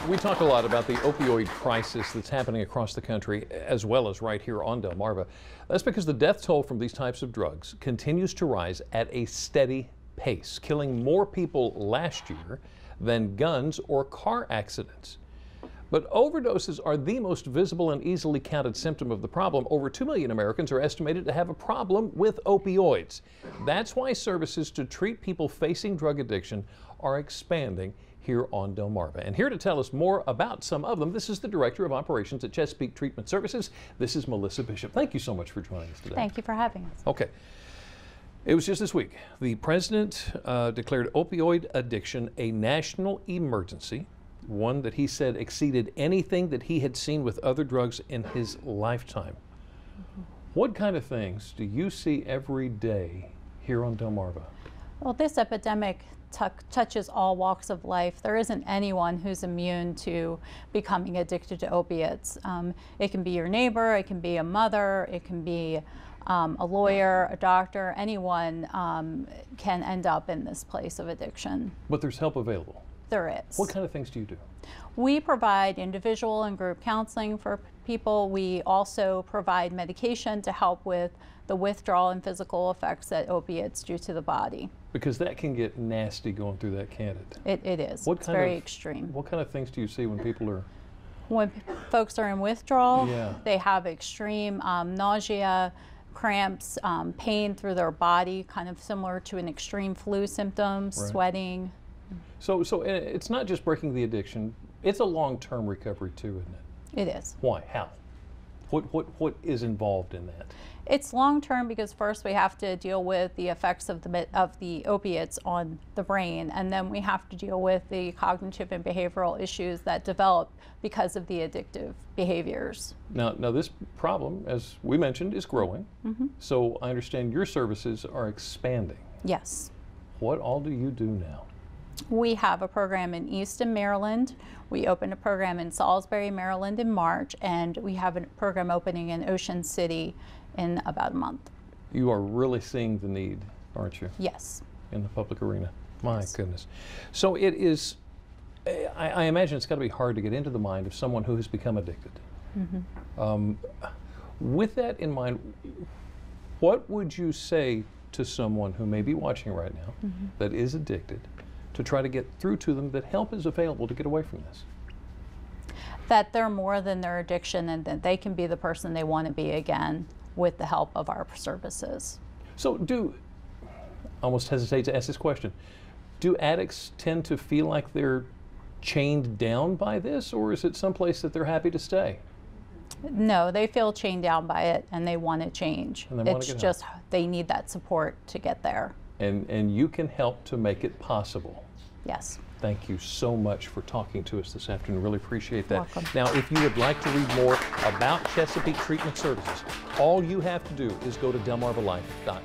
We talk a lot about the opioid crisis that's happening across the country, as well as right here on Delmarva. That's because the death toll from these types of drugs continues to rise at a steady pace, killing more people last year than guns or car accidents. But overdoses are the most visible and easily counted symptom of the problem. Over 2 million Americans are estimated to have a problem with opioids. That's why services to treat people facing drug addiction are expanding here on Delmarva. And here to tell us more about some of them, this is the Director of Operations at Chesapeake Treatment Services. This is Melissa Bishop. Thank you so much for joining us today. Thank you for having us. Okay. It was just this week. The President declared opioid addiction a national emergency, one that he said exceeded anything that he had seen with other drugs in his lifetime. What kind of things do you see every day here on Delmarva? Well, this epidemic touches all walks of life. There isn't anyone who's immune to becoming addicted to opiates. It can be your neighbor, it can be a mother, it can be a lawyer, a doctor. Anyone can end up in this place of addiction. But there's help available. There is. What kind of things do you do? We provide individual and group counseling for people. We also provide medication to help with the withdrawal and physical effects that opiates do to the body. Because that can get nasty going through that, can't it? It is. It's very extreme. What kind of things do you see when people are... When folks are in withdrawal, Yeah. They have extreme nausea, cramps, pain through their body, kind of similar to an extreme flu symptoms, Right. sweating. So it's not just breaking the addiction, it's a long-term recovery too, isn't it? It is. Why? How? What is involved in that? It's long-term because first we have to deal with the effects of the opiates on the brain, and then we have to deal with the cognitive and behavioral issues that develop because of the addictive behaviors. Now this problem, as we mentioned, is growing. Mm-hmm. So I understand your services are expanding. Yes. What all do you do now? We have a program in Easton, Maryland. We opened a program in Salisbury, Maryland in March, and we have a program opening in Ocean City in about a month. You are really seeing the need, aren't you? Yes. In the public arena. My Yes. goodness. So it is, I imagine it's got to be hard to get into the mind of someone who has become addicted. Mm-hmm. With that in mind, what would you say to someone who may be watching right now Mm-hmm. that is addicted to try to get through to them that help is available to get away from this? That they're more than their addiction and that they can be the person they want to be again with the help of our services. So I almost hesitate to ask this question, do addicts tend to feel like they're chained down by this, or is it someplace that they're happy to stay? No, they feel chained down by it and they want to change. And they wanna it's get just they need that support to get there. And you can help to make it possible. Yes. Thank you so much for talking to us this afternoon. Really appreciate that. Welcome. Now, if you would like to read more about Chesapeake Treatment Services, all you have to do is go to delmarvalife.com.